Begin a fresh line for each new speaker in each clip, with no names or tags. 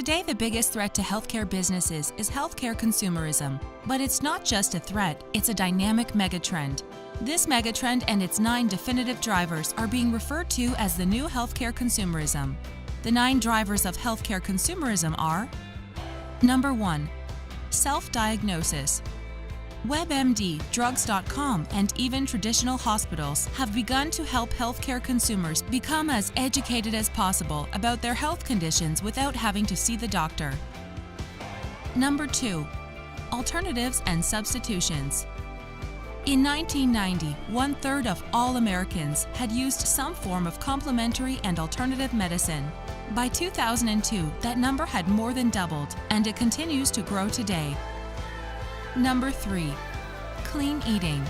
Today, the biggest threat to healthcare businesses is healthcare consumerism. But it's not just a threat, it's a dynamic megatrend. This megatrend and its 9 definitive drivers are being referred to as the new healthcare consumerism. The 9 drivers of healthcare consumerism are: Number 1. Self-diagnosis. WebMD, drugs.com, and even traditional hospitals have begun to help healthcare consumers become as educated as possible about their health conditions without having to see the doctor. Number 2. Alternatives and substitutions. In 1990, 1/3 of all Americans had used some form of complementary and alternative medicine. By 2002, that number had more than doubled, and it continues to grow today. Number 3. Clean eating.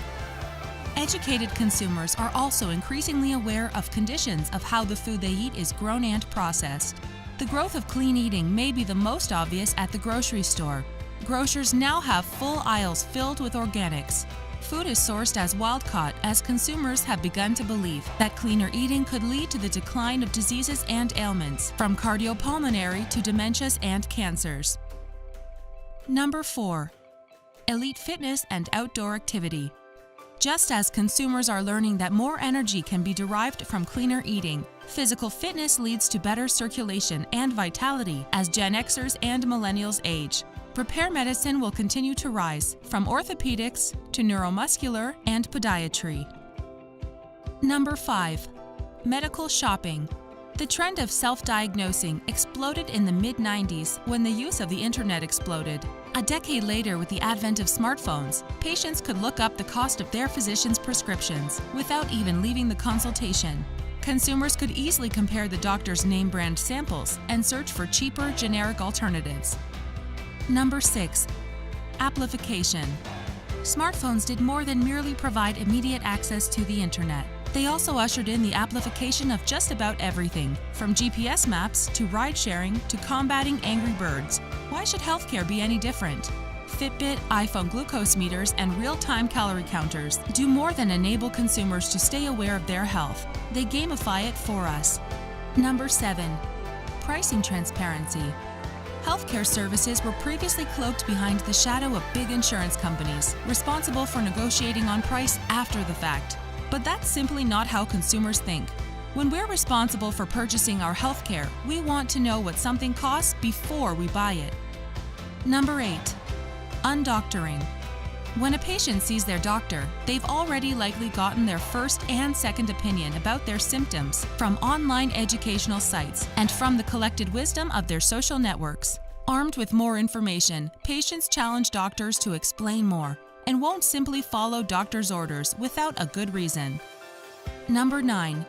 Educated consumers are also increasingly aware of conditions of how the food they eat is grown and processed. The growth of clean eating may be the most obvious at the grocery store. Grocers now have full aisles filled with organics. Food is sourced as wild-caught, as consumers have begun to believe that cleaner eating could lead to the decline of diseases and ailments, from cardiopulmonary to dementias and cancers. Number 4. Elite fitness and outdoor activity. Just as consumers are learning that more energy can be derived from cleaner eating, physical fitness leads to better circulation and vitality as Gen Xers and millennials age. Repair medicine will continue to rise, from orthopedics to neuromuscular and podiatry. Number 5. Medical shopping. The trend of self-diagnosing exploded in the mid-90s when the use of the internet exploded. A decade later, with the advent of smartphones, patients could look up the cost of their physician's prescriptions without even leaving the consultation. Consumers could easily compare the doctor's name-brand samples and search for cheaper, generic alternatives. Number 6. Amplification. Smartphones did more than merely provide immediate access to the internet. They also ushered in the amplification of just about everything, from GPS maps to ride-sharing to combating angry birds. Why should healthcare be any different? Fitbit, iPhone glucose meters, and real-time calorie counters do more than enable consumers to stay aware of their health. They gamify it for us. Number 7. Pricing transparency. Healthcare services were previously cloaked behind the shadow of big insurance companies, responsible for negotiating on price after the fact. But that's simply not how consumers think. When we're responsible for purchasing our healthcare, we want to know what something costs before we buy it. Number 8. Undoctoring. When a patient sees their doctor, they've already likely gotten their first and second opinion about their symptoms from online educational sites and from the collected wisdom of their social networks. Armed with more information, patients challenge doctors to explain more and won't simply follow doctors' orders without a good reason. Number 9.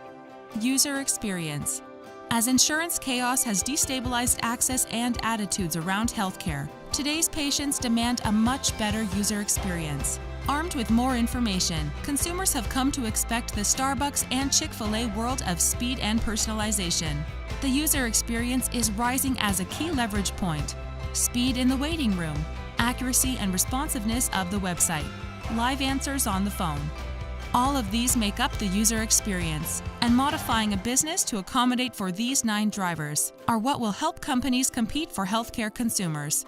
User experience. As insurance chaos has destabilized access and attitudes around healthcare, today's patients demand a much better user experience. Armed with more information, consumers have come to expect the Starbucks and Chick-fil-A world of speed and personalization. The user experience is rising as a key leverage point. Speed in the waiting room, accuracy and responsiveness of the website, live answers on the phone. All of these make up the user experience, and modifying a business to accommodate for these 9 drivers are what will help companies compete for healthcare consumers.